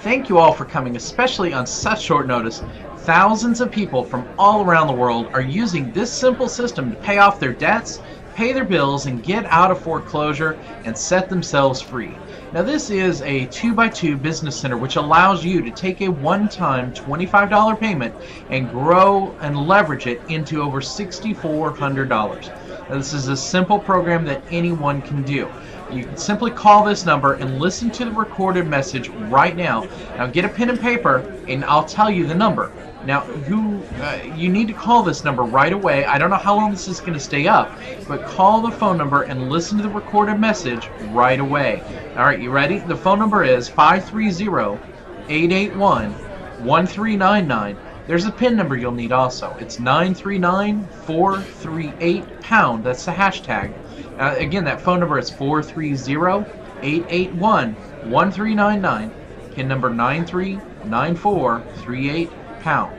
Thank you all for coming, especially on such short notice. Thousands of people from all around the world are using this simple system to pay off their debts, pay their bills, and get out of foreclosure and set themselves free. Now, this is a 2x2 business center which allows you to take a one-time $25 payment and grow and leverage it into over $6,400. Now, this is a simple program that anyone can do. You can simply call this number and listen to the recorded message right now. Now get a pen and paper and I'll tell you the number. Now you need to call this number right away. I don't know how long this is going to stay up, but call the phone number and listen to the recorded message right away. Alright, you ready? The phone number is 530-881-1399. There's a PIN number you'll need also. It's 939438#. That's the hashtag. Again, that phone number is 430-881-1399. PIN number 939438#.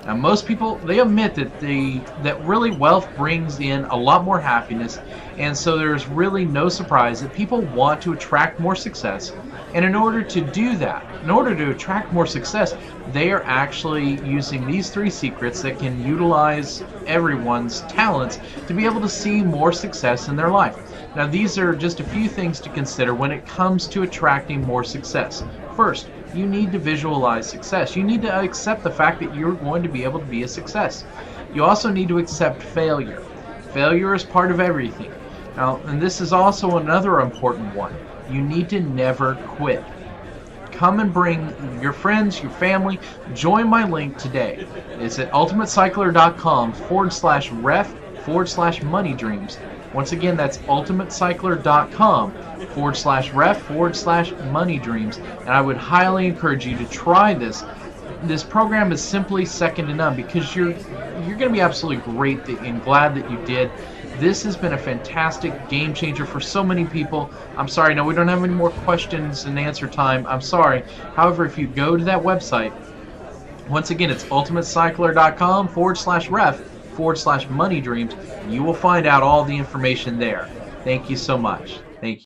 Now, most people, they admit that really wealth brings in a lot more happiness, and so there's really no surprise that people want to attract more success. And in order to do that, in order to attract more success, they are actually using these 3 secrets that can utilize everyone's talents to be able to see more success in their life. Now, these are just a few things to consider when it comes to attracting more success. First, you need to visualize success. You need to accept the fact that you're going to be able to be a success. You also need to accept failure. Failure is part of everything. Now, and this is also another important one. You need to never quit. Come and bring your friends, your family. Join my link today. It's at ultimatecycler.com/ref/moneydreams. Once again, that's ultimatecycler.com/ref/moneydreams. And I would highly encourage you to try this. This program is simply second to none because you're going to be absolutely great and glad that you did. This has been a fantastic game changer for so many people. I'm sorry, no, we don't have any more questions and answer time. I'm sorry. However, if you go to that website, once again, it's ultimatecycler.com/ref/moneydreams. You will find out all the information there. Thank you so much.